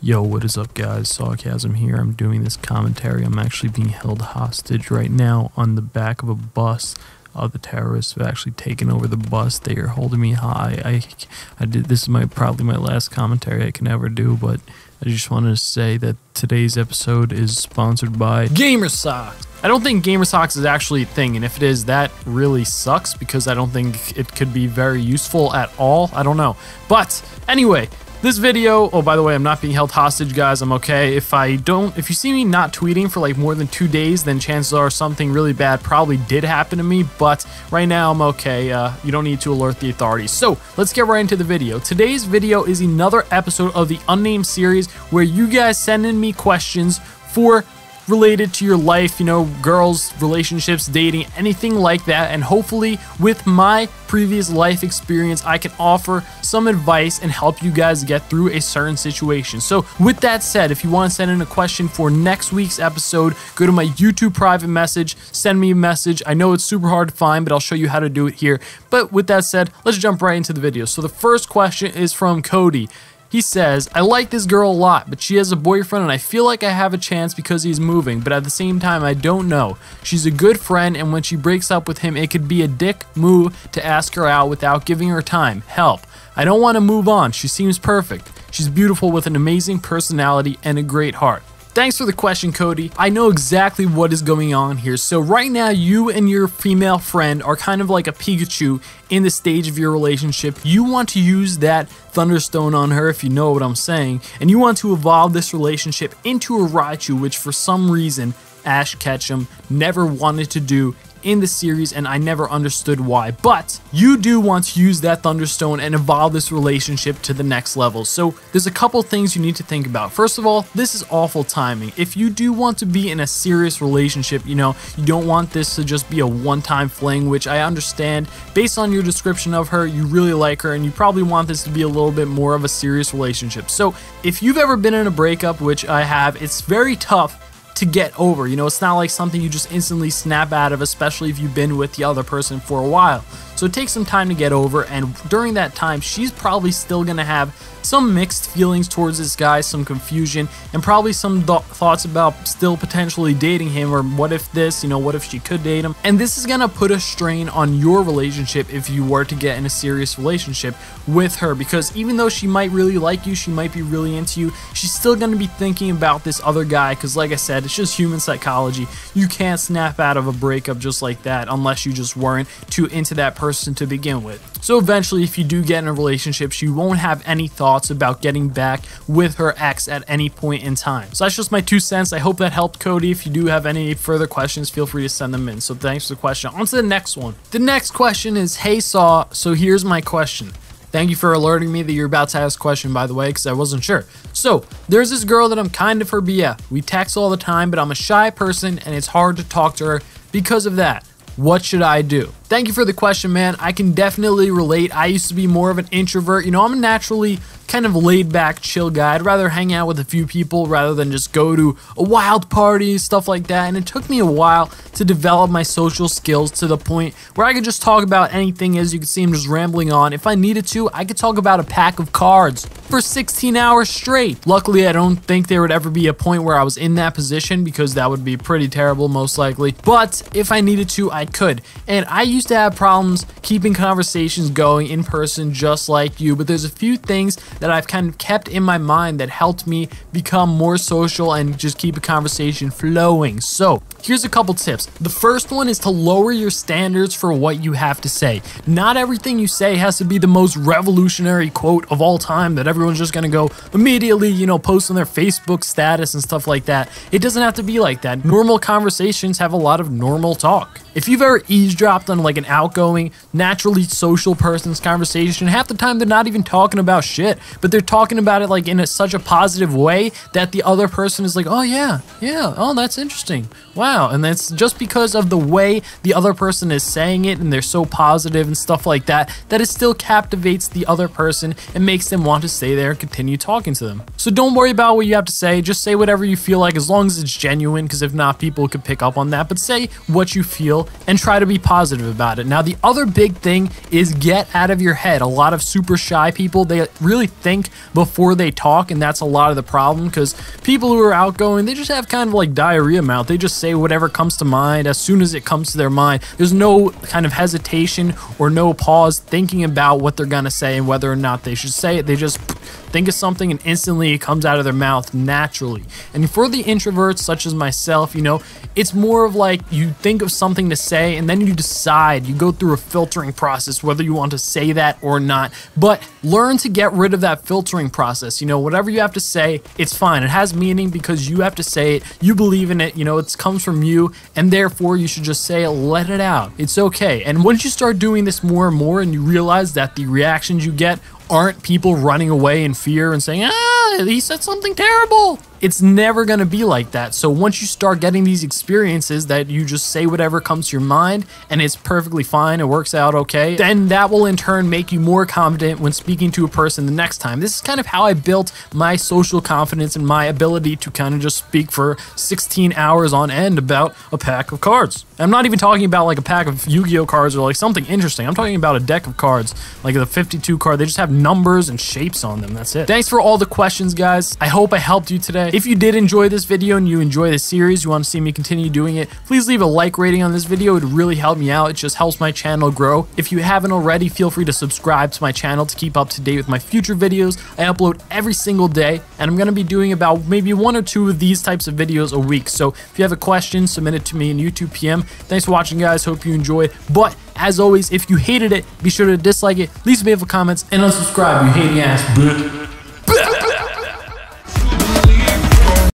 Yo, what is up guys, Sawcasm here. I'm doing this commentary. I'm actually being held hostage right now on the back of a bus. The terrorists have actually taken over the bus. They are holding me high. This is probably my last commentary I can ever do, but I just wanted to say that today's episode is sponsored by Gamer Socks. I don't think Gamer Socks is actually a thing, and if it is, that really sucks because I don't think it could be very useful at all. I don't know. But anyway, this video, oh, by the way, I'm not being held hostage, guys. I'm okay. If you see me not tweeting for like more than 2 days, then chances are something really bad probably did happen to me, but right now I'm okay. You don't need to alert the authorities. So let's get right into the video. Today's video is another episode of the Unnamed series where you guys send in me questions related to your life, you know, girls, relationships, dating, anything like that, and hopefully with my previous life experience I can offer some advice and help you guys get through a certain situation. So with that said, if you want to send in a question for next week's episode, go to my YouTube private message, send me a message. I know it's super hard to find, but I'll show you how to do it here. But with that said, let's jump right into the video. So the first question is from Cody. He says, I like this girl a lot, but she has a boyfriend and I feel like I have a chance because he's moving, but at the same time, I don't know. She's a good friend, and when she breaks up with him, it could be a dick move to ask her out without giving her time. Help. I don't want to move on. She seems perfect. She's beautiful with an amazing personality and a great heart. Thanks for the question, Cody. I know exactly what is going on here. So right now, you and your female friend are kind of like a Pikachu in the stage of your relationship. You want to use that Thunderstone on her, if you know what I'm saying, and you want to evolve this relationship into a Raichu, which for some reason Ash Ketchum never wanted to do in the series, and I never understood why. But you do want to use that Thunderstone and evolve this relationship to the next level. So there's a couple things you need to think about. First of all, this is awful timing. If you do want to be in a serious relationship, you know, you don't want this to just be a one-time fling, which I understand based on your description of her, you really like her and you probably want this to be a little bit more of a serious relationship. So if you've ever been in a breakup, which I have, it's very tough to get over. You know, it's not like something you just instantly snap out of, especially if you've been with the other person for a while. So it takes some time to get over, and during that time, she's probably still gonna have some mixed feelings towards this guy, some confusion, and probably some thoughts about still potentially dating him, or what if this, you know, what if she could date him? And this is gonna put a strain on your relationship if you were to get in a serious relationship with her, because even though she might really like you, she might be really into you, she's still gonna be thinking about this other guy, because like I said, it's just human psychology. You can't snap out of a breakup just like that unless you just weren't too into that person to begin with. So eventually, if you do get in a relationship, she won't have any thoughts about getting back with her ex at any point in time. So that's just my 2 cents. I hope that helped, Cody. If you do have any further questions, feel free to send them in. So thanks for the question. On to the next one. The next question is, hey Saw, so here's my question. Thank you for alerting me that you're about to ask a question, by the way, because I wasn't sure. So, there's this girl that I'm kind of her BF. We text all the time, but I'm a shy person and it's hard to talk to her because of that. What should I do? Thank you for the question, man. I can definitely relate. I used to be more of an introvert. You know, I'm a naturally kind of laid back, chill guy. I'd rather hang out with a few people rather than just go to a wild party, stuff like that. And it took me a while to develop my social skills to the point where I could just talk about anything. As you can see, I'm just rambling on. If I needed to, I could talk about a pack of cards for 16 hours straight. Luckily, I don't think there would ever be a point where I was in that position, because that would be pretty terrible, most likely. But if I needed to, I could. And I used to have problems keeping conversations going in person just like you, but there's a few things that I've kind of kept in my mind that helped me become more social and just keep a conversation flowing. So here's a couple tips. The first one is to lower your standards for what you have to say. Not everything you say has to be the most revolutionary quote of all time that everyone's just gonna go immediately, you know, post on their Facebook status and stuff like that. It doesn't have to be like that. Normal conversations have a lot of normal talk. If you've ever eavesdropped on like an outgoing, naturally social person's conversation, half the time they're not even talking about shit, but they're talking about it like in such a positive way that the other person is like, oh yeah, oh that's interesting, wow. And that's just because of the way the other person is saying it, and they're so positive and stuff like that, that it still captivates the other person and makes them want to stay stay there and continue talking to them. So don't worry about what you have to say. Just say whatever you feel like, as long as it's genuine, because if not, people could pick up on that. But say what you feel and try to be positive about it. Now, the other big thing is get out of your head. A lot of super shy people, they really think before they talk, and that's a lot of the problem, because people who are outgoing, they just have kind of like diarrhea mouth. They just say whatever comes to mind as soon as it comes to their mind. There's no kind of hesitation or no pause thinking about what they're gonna say and whether or not they should say it. They just think of something and instantly it comes out of their mouth naturally. And for the introverts such as myself, you know, it's more of like you think of something to say and then you decide, you go through a filtering process whether you want to say that or not. But learn to get rid of that filtering process. You know, whatever you have to say, it's fine. It has meaning because you have to say it. You believe in it. You know, it comes from you, and therefore you should just say it, let it out. It's okay. And once you start doing this more and more and you realize that the reactions you get aren't people running away in fear and saying, ah, he said something terrible. It's never going to be like that. So once you start getting these experiences that you just say whatever comes to your mind and it's perfectly fine, it works out okay, then that will in turn make you more confident when speaking to a person the next time. This is kind of how I built my social confidence and my ability to kind of just speak for 16 hours on end about a pack of cards. I'm not even talking about like a pack of Yu-Gi-Oh cards or like something interesting. I'm talking about a deck of cards, like the 52 card. They just have numbers and shapes on them. That's it. Thanks for all the questions, guys. I hope I helped you today. If you did enjoy this video and you enjoy this series, you want to see me continue doing it, please leave a like rating on this video. It would really help me out. It just helps my channel grow. If you haven't already, feel free to subscribe to my channel to keep up to date with my future videos. I upload every single day, and I'm going to be doing about maybe 1 or 2 of these types of videos a week. So if you have a question, submit it to me in YouTube PM. Thanks for watching, guys. Hope you enjoyed. But as always, if you hated it, be sure to dislike it, leave some beautiful comments, and unsubscribe, you hating ass bitch.